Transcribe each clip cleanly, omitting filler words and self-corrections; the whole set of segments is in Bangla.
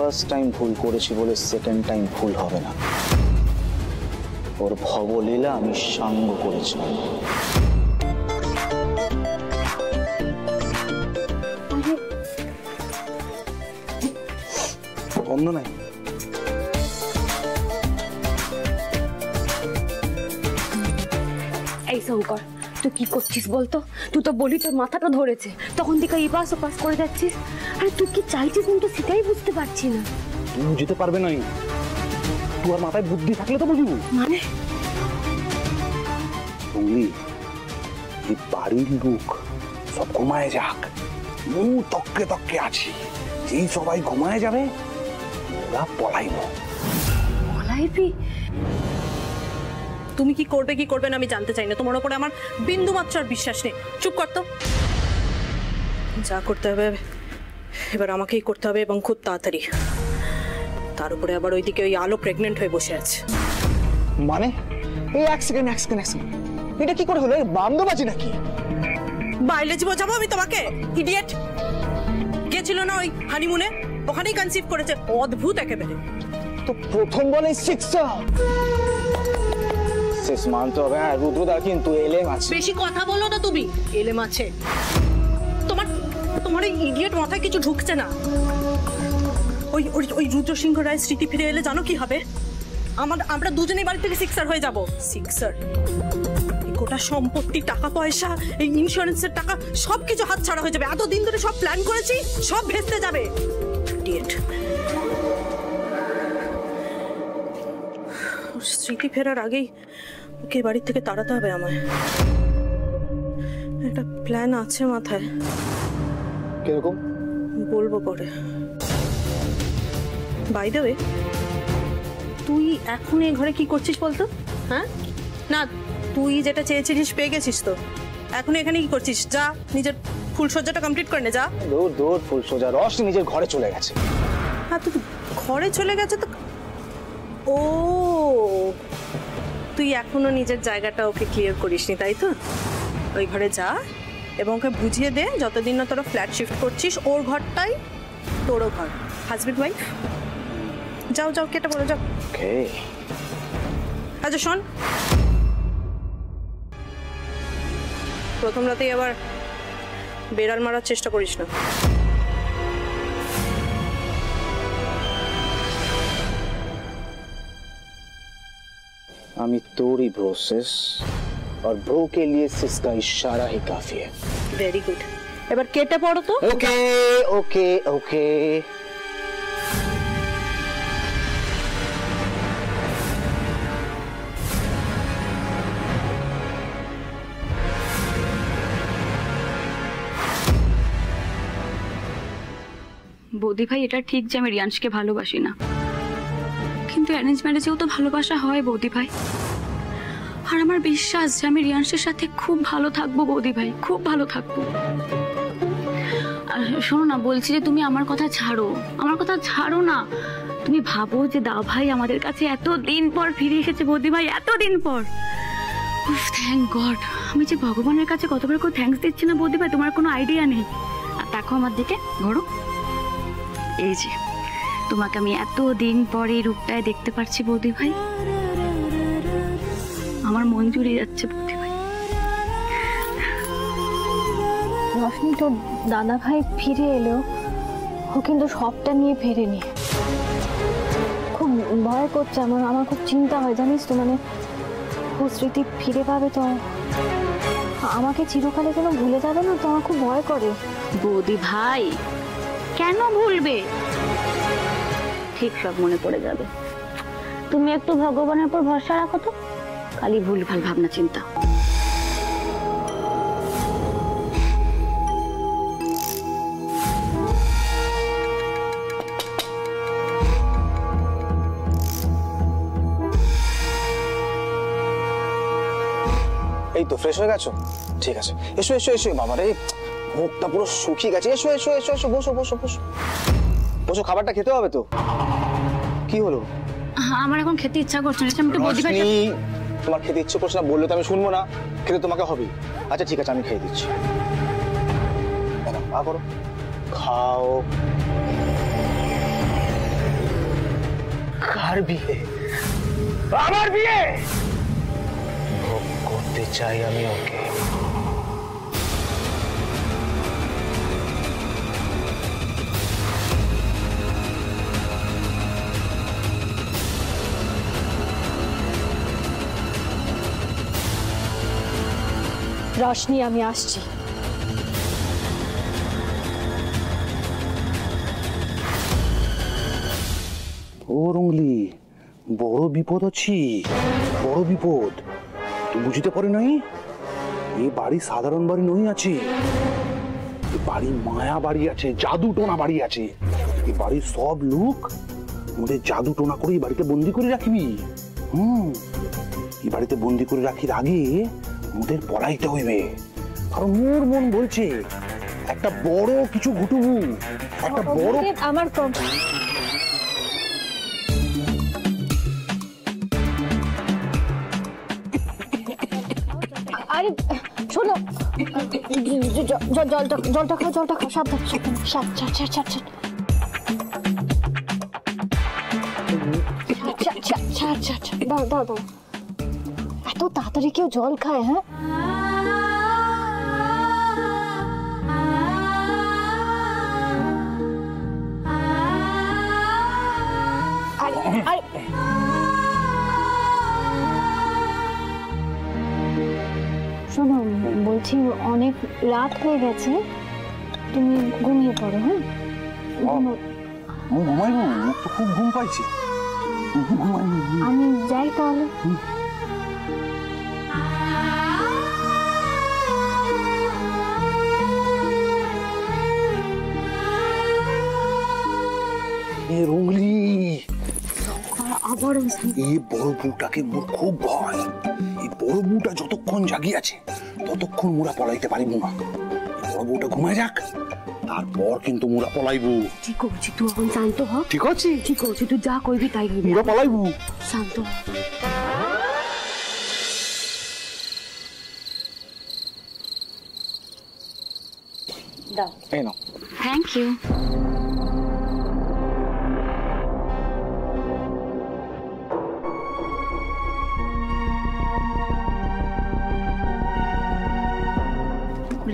ফার্স্ট টাইম ভুল করেছি বলে সেকেন্ড টাইম ভুল হবে না। ওর ভবলীলা আমি সাঙ্গ করেছিলাম। বন্ধ নাই। এই শঙ্কর, তুই কি করছিস বলতো? তুই তো বলি তোর মাথাটা ধরেছে, তখন থেকে ইপাস ওপাস করে যাচ্ছিস। আরে তুই কি চাইছিস আমি তো সেটাই বুঝতে পারছি না। তুই বুঝতে পারবে না, তোর মাথায় বুদ্ধি থাকলে তো বুঝবো। মানে বুঝলি, এই বাড়ির লোক সব ঘুমায় যাক, তককে তককে আছি, যেই সবাই ঘুমায় যাবে ওরা পলাইব। পলাইবি? তুমি কি করবে কি করবে না আমি জানতে চাই না, তোমার উপরে আমার বিন্দু মাত্র আর বিশ্বাস নেই। চুপ কর তো। যা করতে হবে এবার আমাকেই করতে হবে, এবং খুব তাড়াতাড়ি। তার উপরে আবার ওইদিকে ওই আলো প্রেগনেন্ট হয়ে বসে আছে। মানে এই এক সেকেন্ড এটা কি করে হলো? বান্দবাজি নাকি? বায়োলজি বোঝাবো আমি তোমাকে, ইডিয়েট। গেছিল না ওই হানিমুনে, ওখানেই কনসিভ করেছে। অদ্ভুত একেবারে। তো প্রথম বলে সিক্সার শেষ মানতে হবে। হ্যাঁ রুদ্রদা কিন্তু এলেম আছে। বেশি কথা বলো না তুমি। এলেম আছে তোমার এই ইডিয়েট মাথায় কিছু ঢুকছে না। ওই রুদ্র সিংহ রায় স্মৃতি ফিরে এলে জানো কি হবে? আমরা দুজনেই বাড়ি থেকে সিক্সার হয়ে যাব। সিক্সার, গোটা সম্পত্তি, টাকা পয়সা, এই ইন্স্যুরেন্সের টাকা সবকিছু হাতছাড়া হয়ে যাবে। এতদিন ধরে সব প্ল্যান করেছি, সব ভেস্তে যাবে। ইডিয়েট। স্মৃতি ফেরার আগেই ওকে বাড়ি থেকে তাড়াতে হবে আমায়। একটা প্ল্যান আছে মাথায়। কিরকম বলবো পরে। বাই দ্য ওয়ে, তুই এখন এই ঘরে কি করছিস বলতো? হ্যাঁ না, তুই যেটা চেয়েছিলিস পেয়ে গেছিস তো। এখন এখানে কি করছিস? যা নিজের ফুলসজ্জাটা কমপ্লিট করে নে। যা। দূর ফুলসজ্জা, রশনি নিজের ঘরে চলে গেছে। হ্যাঁ, তুই ঘরে চলে গেছে তো। ও, তুই এখনো নিজের জায়গাটা ওকে ক্লিয়ার করিসনি, তাই তো? ওই ঘরে যা এবং ওকে বুঝিয়ে দে যতদিন না তোরা ফ্ল্যাট শিফট করছিস ওর ঘরটাই তোরও ঘর। Husband wife. যাও কেটে বলো, যাও। ওকে। আচ্ছা শোন, প্রথম রাতেই আবার বেড়াল মারার চেষ্টা করিস না। আমি তোরই ব্রোসেস और ब्रो के लिए सिस का इशारा ही काफी है। Very good. এবার কেটে পড়ো তো। ওকে ওকে ওকে। বৌদি ভাই, এটা ঠিক যে আমি রিয়াংশকে ভালোবাসি না, কিন্তু অ্যারেঞ্জ ম্যারেজেও তো ভালোবাসা হয় বৌদি ভাই। আর আমার বিশ্বাস যে আমি রিয়াংশের সাথে খুব ভালো থাকবো বৌদি ভাই, খুব ভালো থাকবো। আর শোনো না, বলছি যে তুমি আমার কথা ছাড়ো না। তুমি ভাবো যে দা ভাই আমাদের কাছে এতদিন পর ফিরে এসেছে বৌদি ভাই, এতদিন পর। উফ, থ্যাংক গড। আমি যে ভগবানের কাছে কতবার করে থ্যাঙ্কস দিচ্ছি না বৌদি ভাই, তোমার কোনো আইডিয়া নেই। আর দেখো আমার দিকে, ঘোরো। এই যে তোমাকে আমি এতদিন পরে এই রূপটায় দেখতে পারছি বৌদি ভাই, আমার মন জুড়ে যাচ্ছে বৌদি ভাই। রশনি, তোর দাদা ভাই ফিরে এলো, ও কিন্তু সবটা নিয়ে ফেরেনি। খুব ভয় করছে আমার খুব চিন্তা হয় জানিস তো। মানে ও স্মৃতি ফিরে পাবে তো আমাকে চিরকালে যেন ভুলে যাবে না, তো আমার খুব ভয় করে। বৌদি ভাই কেন ভুলবে? ঠিক সব মনে পড়ে যাবে। তুমি একটু ভগবানের উপর ভরসা রাখো তো, খালি ভুলভাল ভাবনা চিন্তা। এই তো ফ্রেশ হয়ে গেছো? ঠিক আছে, এসো এসো এসো। বাবা রে, মুখটা পুরো শুকিয়ে গেছে। এসো এসো এসো এসো, বসো বসো বসো বসো, খাবারটা খেতে হবে তো। কি হলো? আমার এখন খেতে ইচ্ছা করছে না। আমি তো বৌদি ভাই, তোমার খেতে ইচ্ছে করছে না বললে তো আমি শুনবো না। খেতে তোমাকে হবে। আচ্ছা ঠিক আছে, আমি খেয়ে দিচ্ছি। করো, খাও। বিয়ে, আমার বিয়ে ভোগ করতে চাই আমি ওকে। রশনি, আমি আসছি। ও রঙ্গলি, বড় বিপদ আছে, বড় বিপদ। তুই বুঝতে পারি নাই, এই বাড়ি সাধারণ বাড়ি নই আছে, এই বাড়ি মায়া বাড়ি আছে, জাদু টোনা বাড়ি আছে। এই বাড়ির সব লোক ওদের জাদু টোনা করে এই বাড়িতে বন্দি করে রাখবি। এই বাড়িতে বন্দি করে রাখির আগে ওদের পলাইতে হইবে, কারণ মোর মন বলছে একটা বড় কিছু ঘটবু, একটা বড়। আমার আরে শোনো, জলটা খাও, সাবধান সাবধান, দাও। এত তাড়াতাড়ি কেউ জল খায়? হ্যাঁ, শোনো, বলছি অনেক রাত হয়ে গেছে, তুমি ঘুমিয়ে পড়ো। হ্যাঁ, ঘুমাইবো, তো খুব ঘুম পাইছে। আমি যাই তাহলে। রঙ্গলি, আবার এই বড় বউটাকে মোর খুব ভয়। এই বড় বউটা যতক্ষণ জাগি আছে ততক্ষণ মোরা পলাইতে পারিব না। বড় বউটা ঘুমায় যাক, তারপর কিন্তু মোরা পলাইবো। ঠিক করছি, তুই এখন শান্ত হ। ঠিক আছে, ঠিক করছি, তুই যা করবি তাই মোরা পলাইবো। শান্ত হ। দাও। এই নাও। Thank you.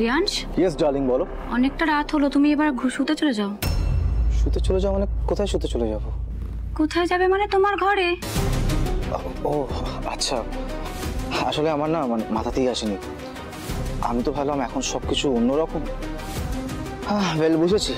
Riyansh, yes darling, বলো। অনেকটা রাত হলো, তুমি এবার শুতে চলে যাও। শুতে চলে যাও মানে কোথায় শুতে চলে যাবো? কোথায় যাবে মানে তোমার ঘরে। ও আচ্ছা, আসলে আমার না মানে মাথাতেই আসেনি। আমি তো ভাবলাম এখন সবকিছু অন্যরকম। হ্যাঁ, বুঝেছি।